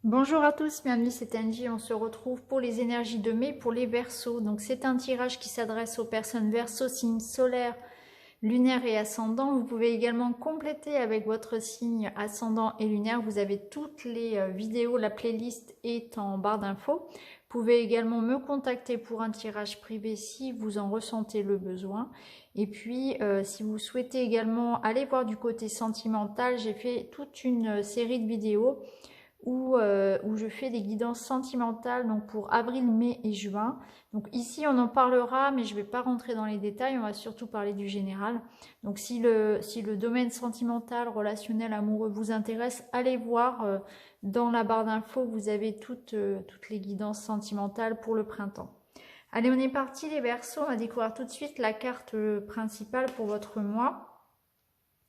Bonjour à tous, bienvenue, c'est Angie. On se retrouve pour les énergies de mai pour les Verseaux. Donc c'est un tirage qui s'adresse aux personnes Verseaux, signe solaire, lunaire et ascendant. Vous pouvez également compléter avec votre signe ascendant et lunaire. Vous avez toutes les vidéos, la playlist est en barre d'infos. Vous pouvez également me contacter pour un tirage privé si vous en ressentez le besoin. Et puis si vous souhaitez également aller voir du côté sentimental, j'ai fait toute une série de vidéos où je fais des guidances sentimentales donc pour avril, mai et juin. Donc ici on en parlera mais je ne vais pas rentrer dans les détails, on va surtout parler du général. Donc si le domaine sentimental, relationnel, amoureux vous intéresse, allez voir dans la barre d'infos, vous avez toutes les guidances sentimentales pour le printemps. Allez, on est parti les Verseaux, on va découvrir tout de suite la carte principale pour votre mois.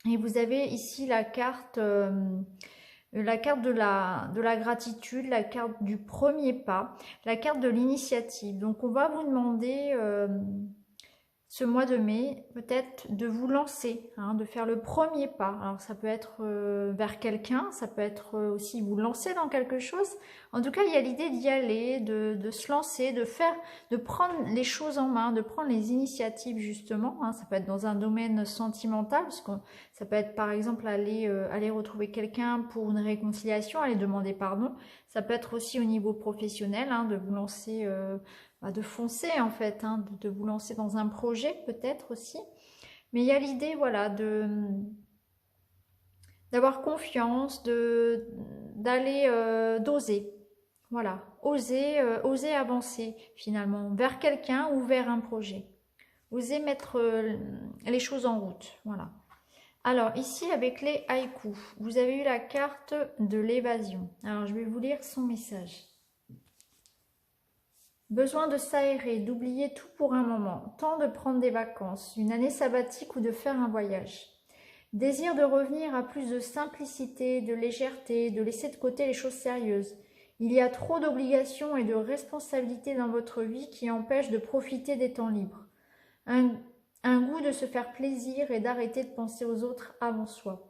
Et vous avez ici la carte de la gratitude, la carte du premier pas, la carte de l'initiative. Donc on va vous demander ce mois de mai peut-être de vous lancer, hein, de faire le premier pas. Alors ça peut être vers quelqu'un, ça peut être aussi vous lancer dans quelque chose. En tout cas, il y a l'idée d'y aller, de se lancer, de prendre les choses en main, de prendre les initiatives justement. Hein. Ça peut être dans un domaine sentimental, parce que ça peut être par exemple aller retrouver quelqu'un pour une réconciliation, aller demander pardon. Ça peut être aussi au niveau professionnel, hein, de vous lancer de foncer en fait, hein, de vous lancer dans un projet peut-être aussi. Mais il y a l'idée, voilà, d'avoir confiance, d'oser. Voilà, oser avancer finalement vers quelqu'un ou vers un projet. Oser mettre les choses en route, voilà. Alors ici avec les haïkus, vous avez eu la carte de l'évasion. Alors je vais vous lire son message. Besoin de s'aérer, d'oublier tout pour un moment, temps de prendre des vacances, une année sabbatique ou de faire un voyage. Désir de revenir à plus de simplicité, de légèreté, de laisser de côté les choses sérieuses. Il y a trop d'obligations et de responsabilités dans votre vie qui empêchent de profiter des temps libres. Un goût de se faire plaisir et d'arrêter de penser aux autres avant soi.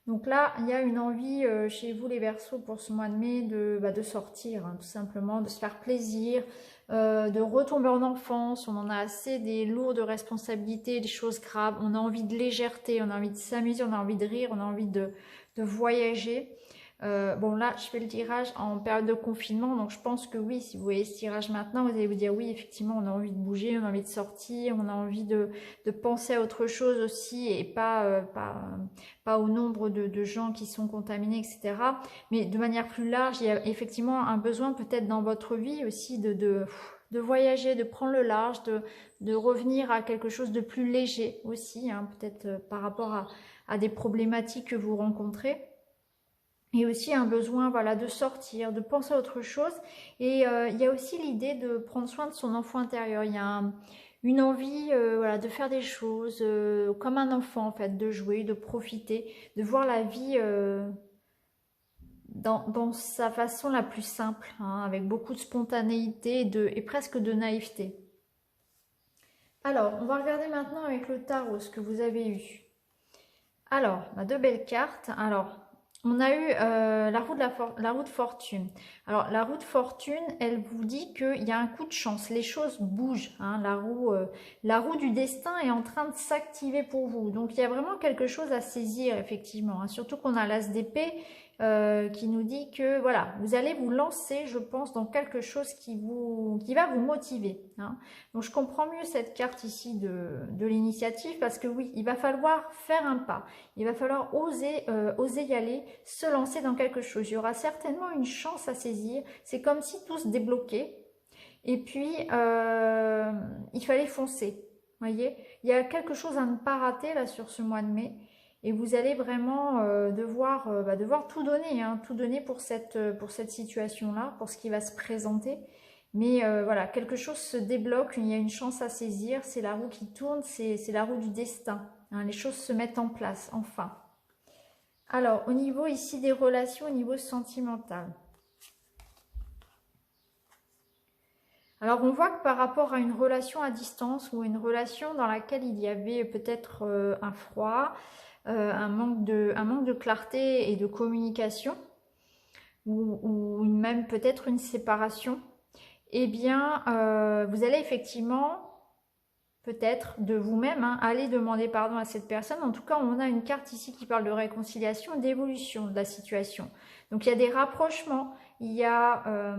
Donc là, il y a une envie chez vous les Verseaux pour ce mois de mai de sortir, hein, tout simplement, de se faire plaisir, de retomber en enfance. On en a assez des lourdes responsabilités, des choses graves. On a envie de légèreté, on a envie de s'amuser, on a envie de rire, on a envie de voyager. Bon là, je fais le tirage en période de confinement, donc je pense que oui, si vous voyez ce tirage maintenant, vous allez vous dire oui, effectivement, on a envie de bouger, on a envie de sortir, on a envie de penser à autre chose aussi et pas au nombre de gens qui sont contaminés, etc. Mais de manière plus large, il y a effectivement un besoin peut-être dans votre vie aussi de voyager, de prendre le large, de revenir à quelque chose de plus léger aussi, hein, peut-être par rapport à des problématiques que vous rencontrez. Et aussi un besoin, voilà, de sortir, de penser à autre chose. Et il y a aussi l'idée de prendre soin de son enfant intérieur. Il y a une envie, voilà, de faire des choses comme un enfant en fait, de jouer, de profiter, de voir la vie dans sa façon la plus simple, hein, avec beaucoup de spontanéité et presque de naïveté. Alors, on va regarder maintenant avec le tarot ce que vous avez eu. Alors, deux belles cartes. Alors, on a eu la roue de fortune. Alors, la roue de fortune, elle vous dit qu'il y a un coup de chance. Les choses bougent. Hein, la roue du destin est en train de s'activer pour vous. Donc, il y a vraiment quelque chose à saisir, effectivement. Hein, surtout qu'on a l'as d'épée qui nous dit que, voilà, vous allez vous lancer, je pense, dans quelque chose qui va vous motiver. Hein. Donc, je comprends mieux cette carte ici de l'initiative parce que, oui, il va falloir faire un pas. Il va falloir oser y aller, se lancer dans quelque chose. Il y aura certainement une chance à saisir. C'est comme si tout se débloquait. Et puis, il fallait foncer. Voyez, il y a quelque chose à ne pas rater là sur ce mois de mai. Et vous allez vraiment devoir tout donner, hein, tout donner pour cette situation-là, pour ce qui va se présenter. Mais voilà, quelque chose se débloque, il y a une chance à saisir, c'est la roue qui tourne, c'est la roue du destin. Hein, les choses se mettent en place, enfin. Alors, au niveau ici des relations, au niveau sentimental. Alors, on voit que par rapport à une relation à distance ou une relation dans laquelle il y avait peut-être un froid, un manque de clarté et de communication, ou même peut-être une séparation, eh bien, vous allez effectivement peut-être de vous-même, hein, aller demander pardon à cette personne. En tout cas, on a une carte ici qui parle de réconciliation, d'évolution de la situation. Donc, il y a des rapprochements, il y a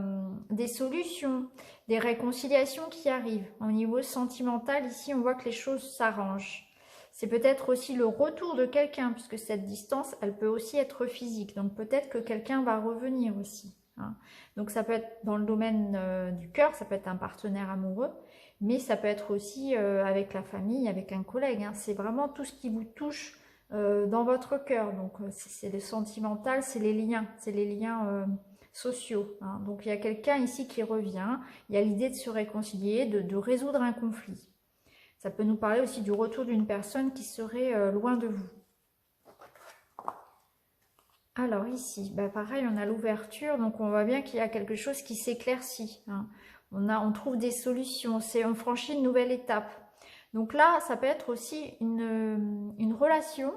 des solutions, des réconciliations qui arrivent. Au niveau sentimental, ici, on voit que les choses s'arrangent. C'est peut-être aussi le retour de quelqu'un, puisque cette distance, elle peut aussi être physique. Donc, peut-être que quelqu'un va revenir aussi, hein. Donc, ça peut être dans le domaine du cœur, ça peut être un partenaire amoureux, mais ça peut être aussi avec la famille, avec un collègue, hein. C'est vraiment tout ce qui vous touche dans votre cœur. Donc c'est le sentimental, c'est les liens sociaux, hein. Donc il y a quelqu'un ici qui revient, il y a l'idée de se réconcilier, de résoudre un conflit. Ça peut nous parler aussi du retour d'une personne qui serait loin de vous. Alors ici, bah pareil, on a l'ouverture, donc on voit bien qu'il y a quelque chose qui s'éclaircit, hein. On trouve des solutions, on franchit une nouvelle étape. Donc là, ça peut être aussi une relation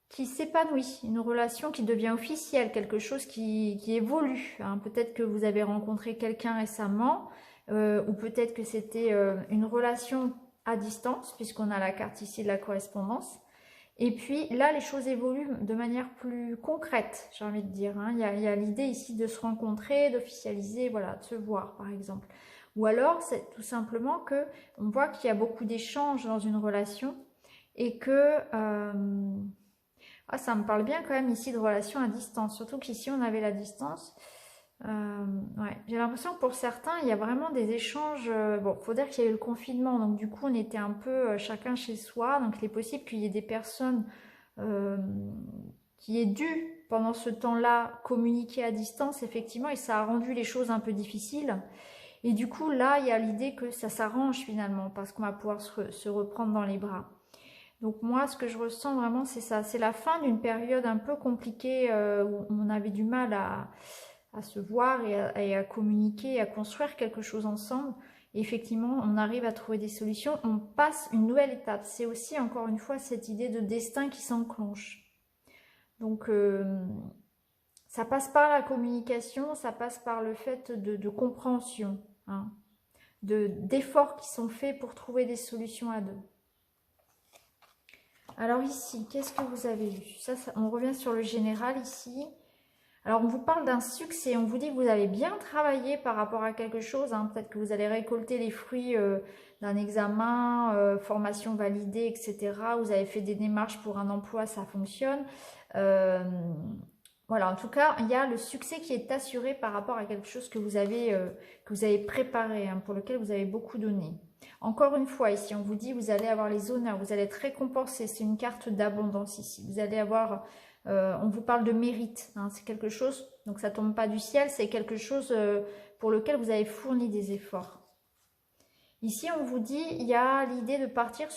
qui s'épanouit, une relation qui devient officielle, quelque chose qui évolue, hein. Peut-être que vous avez rencontré quelqu'un récemment, ou peut-être que c'était une relation à distance, puisqu'on a la carte ici de la correspondance. Et puis là, les choses évoluent de manière plus concrète, j'ai envie de dire, hein. Il y a l'idée ici de se rencontrer, d'officialiser, voilà, de se voir par exemple. Ou alors, c'est tout simplement que on voit qu'il y a beaucoup d'échanges dans une relation et que ça me parle bien quand même ici de relation à distance, surtout qu'ici on avait la distance. Ouais. J'ai l'impression que pour certains, il y a vraiment des échanges. Bon, faut dire qu'il y a eu le confinement, donc du coup, on était un peu chacun chez soi. Donc, il est possible qu'il y ait des personnes euh, qui aient dû, pendant ce temps-là, communiquer à distance, effectivement, et ça a rendu les choses un peu difficiles. Et du coup, là, il y a l'idée que ça s'arrange finalement, parce qu'on va pouvoir se reprendre dans les bras. Donc moi, ce que je ressens vraiment, c'est ça. C'est la fin d'une période un peu compliquée où on avait du mal à se voir et à communiquer, à construire quelque chose ensemble. Et effectivement, on arrive à trouver des solutions, on passe une nouvelle étape. C'est aussi, encore une fois, cette idée de destin qui s'enclenche. Donc, ça passe par la communication, ça passe par le fait de compréhension, hein, d'efforts qui sont faits pour trouver des solutions à deux. Alors ici, qu'est-ce que vous avez vu? On revient sur le général ici. Alors, on vous parle d'un succès, on vous dit que vous avez bien travaillé par rapport à quelque chose, hein. Peut-être que vous allez récolter les fruits d'un examen, formation validée, etc. Vous avez fait des démarches pour un emploi, ça fonctionne. Voilà, en tout cas, il y a le succès qui est assuré par rapport à quelque chose que vous avez préparé, hein, pour lequel vous avez beaucoup donné. Encore une fois, ici, on vous dit vous allez avoir les honneurs, vous allez être récompensé. C'est une carte d'abondance ici. Vous allez avoir... on vous parle de mérite, hein, c'est quelque chose, donc ça tombe pas du ciel, c'est quelque chose pour lequel vous avez fourni des efforts. Ici, on vous dit, il y a l'idée de partir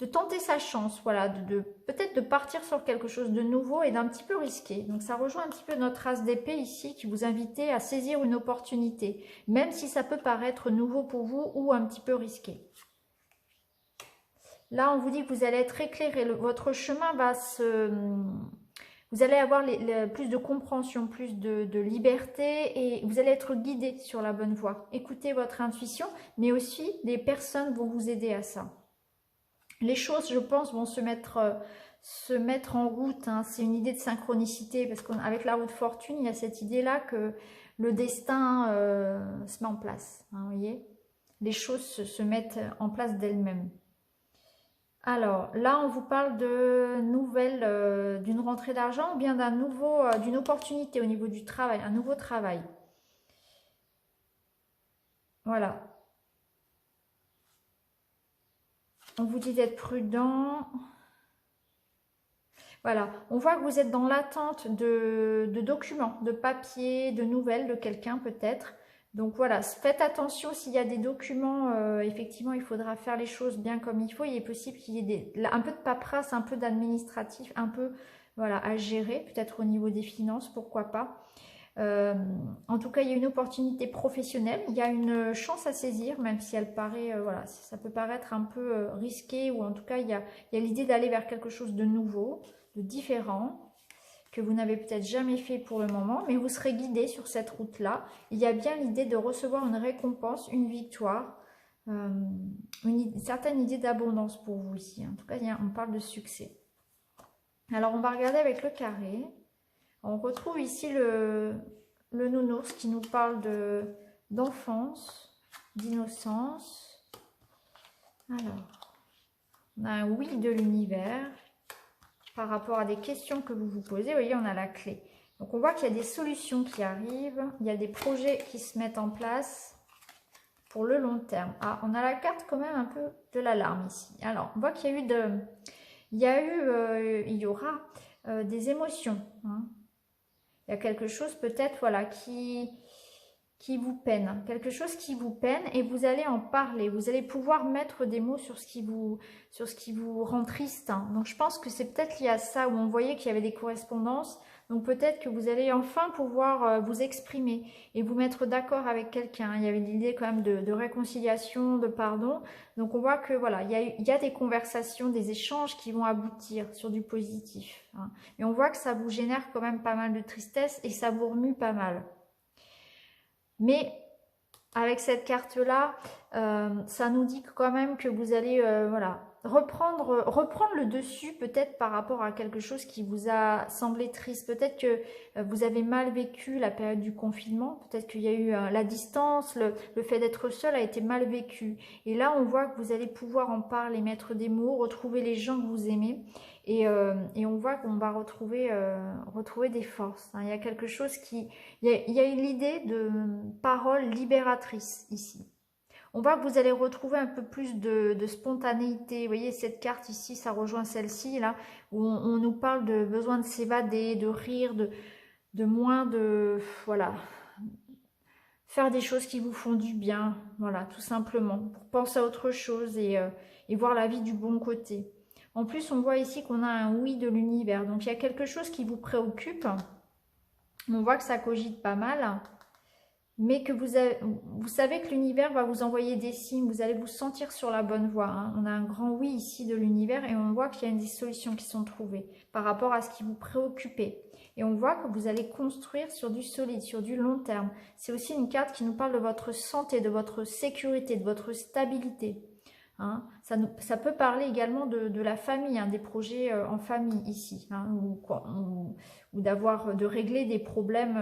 de tenter sa chance, voilà, peut-être de partir sur quelque chose de nouveau et d'un petit peu risqué. Donc ça rejoint un petit peu notre as d'épée ici qui vous invitait à saisir une opportunité, même si ça peut paraître nouveau pour vous ou un petit peu risqué. Là, on vous dit que vous allez être éclairé. Votre chemin va se... Vous allez avoir plus de compréhension, plus de liberté et vous allez être guidé sur la bonne voie. Écoutez votre intuition, mais aussi les personnes vont vous aider à ça. Les choses, je pense, vont se mettre en route, hein. C'est une idée de synchronicité parce qu'avec la roue de fortune, il y a cette idée-là que le destin se met en place, hein, vous voyez. Les choses se mettent en place d'elles-mêmes. Alors, là, on vous parle de nouvelles, d'une rentrée d'argent ou bien d'une opportunité au niveau du travail, un nouveau travail. Voilà. On vous dit d'être prudent. Voilà. On voit que vous êtes dans l'attente de documents, de papiers, de nouvelles de quelqu'un peut-être. Donc voilà, faites attention s'il y a des documents, effectivement, il faudra faire les choses bien comme il faut. Il est possible qu'il y ait un peu de paperasse, un peu d'administratif, un peu voilà, à gérer, peut-être au niveau des finances, pourquoi pas. En tout cas, il y a une opportunité professionnelle, il y a une chance à saisir, même si elle paraît, voilà, ça peut paraître un peu risqué, ou en tout cas, il y a l'idée d'aller vers quelque chose de nouveau, de différent, que vous n'avez peut-être jamais fait pour le moment, mais vous serez guidé sur cette route-là. Il y a bien l'idée de recevoir une récompense, une victoire, une certaine idée d'abondance pour vous ici. En tout cas, on parle de succès. Alors, on va regarder avec le carré. On retrouve ici le nounours qui nous parle d'enfance, d'innocence. Alors, on a un oui de l'univers par rapport à des questions que vous vous posez. Vous voyez, on a la clé. Donc, on voit qu'il y a des solutions qui arrivent. Il y a des projets qui se mettent en place pour le long terme. Ah, on a la carte quand même un peu de l'alarme ici. Alors, on voit qu'il y a eu il y aura des émotions. Hein. Il y a quelque chose peut-être voilà, qui vous peine. Quelque chose qui vous peine et vous allez en parler. Vous allez pouvoir mettre des mots sur ce qui vous rend triste. Hein. Donc je pense que c'est peut-être lié à ça où on voyait qu'il y avait des correspondances. Donc peut-être que vous allez enfin pouvoir vous exprimer et vous mettre d'accord avec quelqu'un. Il y avait l'idée quand même de réconciliation, de pardon. Donc on voit que voilà, il y a des conversations, des échanges qui vont aboutir sur du positif. Hein. Et on voit que ça vous génère quand même pas mal de tristesse et ça vous remue pas mal. Mais avec cette carte-là, ça nous dit quand même que vous allez voilà, reprendre le dessus peut-être par rapport à quelque chose qui vous a semblé triste. Peut-être que vous avez mal vécu la période du confinement. Peut-être qu'il y a eu la distance, le fait d'être seul a été mal vécu. Et là, on voit que vous allez pouvoir en parler, mettre des mots, retrouver les gens que vous aimez. Et on voit qu'on va retrouver des forces. Hein. Il y a quelque chose qui... Il y a l'idée de parole libératrice ici. On voit que vous allez retrouver un peu plus de spontanéité. Vous voyez, cette carte ici, ça rejoint celle-ci, là, où on nous parle de besoin de s'évader, de rire, de moins de... Voilà. Faire des choses qui vous font du bien. Voilà, tout simplement. Pour penser à autre chose et voir la vie du bon côté. En plus, on voit ici qu'on a un oui de l'univers. Donc, il y a quelque chose qui vous préoccupe. On voit que ça cogite pas mal. Mais que vous savez que l'univers va vous envoyer des signes. Vous allez vous sentir sur la bonne voie. Hein. On a un grand oui ici de l'univers. Et on voit qu'il y a des solutions qui sont trouvées par rapport à ce qui vous préoccupait. Et on voit que vous allez construire sur du solide, sur du long terme. C'est aussi une carte qui nous parle de votre santé, de votre sécurité, de votre stabilité. Hein, ça peut parler également de la famille, hein, des projets en famille ici, hein, ou de régler des problèmes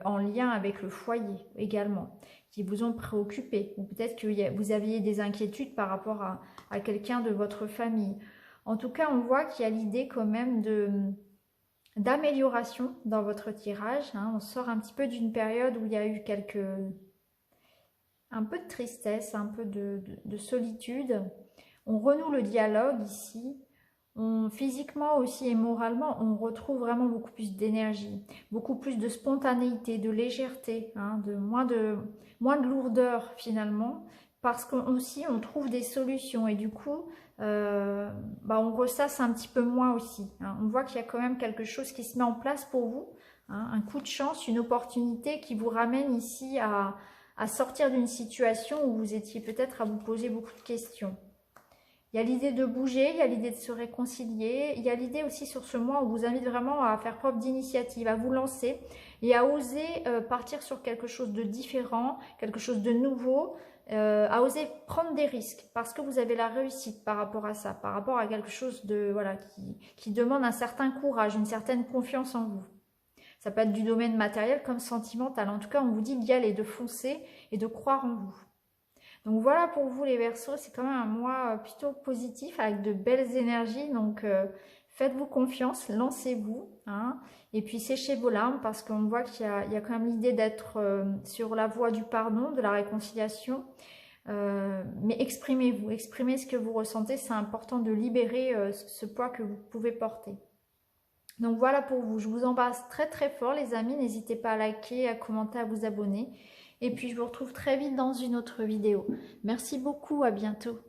en lien avec le foyer également, qui vous ont préoccupé, ou peut-être que vous aviez des inquiétudes par rapport à quelqu'un de votre famille. En tout cas, on voit qu'il y a l'idée quand même d'amélioration dans votre tirage. Hein, on sort un petit peu d'une période où il y a eu un peu de tristesse, un peu de solitude. On renoue le dialogue ici. Physiquement aussi et moralement, on retrouve vraiment beaucoup plus d'énergie, beaucoup plus de spontanéité, de légèreté, hein, moins de lourdeur finalement, parce qu'aussi on trouve des solutions et du coup, on ressasse un petit peu moins aussi. Hein. On voit qu'il y a quand même quelque chose qui se met en place pour vous, hein, un coup de chance, une opportunité qui vous ramène ici à sortir d'une situation où vous étiez peut-être à vous poser beaucoup de questions. Il y a l'idée de bouger, il y a l'idée de se réconcilier, il y a l'idée aussi sur ce mois où vous invite vraiment à faire preuve d'initiative, à vous lancer et à oser partir sur quelque chose de différent, quelque chose de nouveau, à oser prendre des risques parce que vous avez la réussite par rapport à ça, par rapport à quelque chose de voilà qui demande un certain courage, une certaine confiance en vous. Ça peut être du domaine matériel comme sentimental. En tout cas, on vous dit d'y aller, de foncer et de croire en vous. Donc voilà pour vous les Verseaux, c'est quand même un mois plutôt positif avec de belles énergies. Donc faites-vous confiance, lancez-vous. Hein, et puis séchez vos larmes parce qu'on voit qu'il y a quand même l'idée d'être sur la voie du pardon, de la réconciliation. Mais exprimez-vous, exprimez ce que vous ressentez. C'est important de libérer ce poids que vous pouvez porter. Donc voilà pour vous, je vous embrasse très très fort les amis, n'hésitez pas à liker, à commenter, à vous abonner. Et puis je vous retrouve très vite dans une autre vidéo. Merci beaucoup, à bientôt.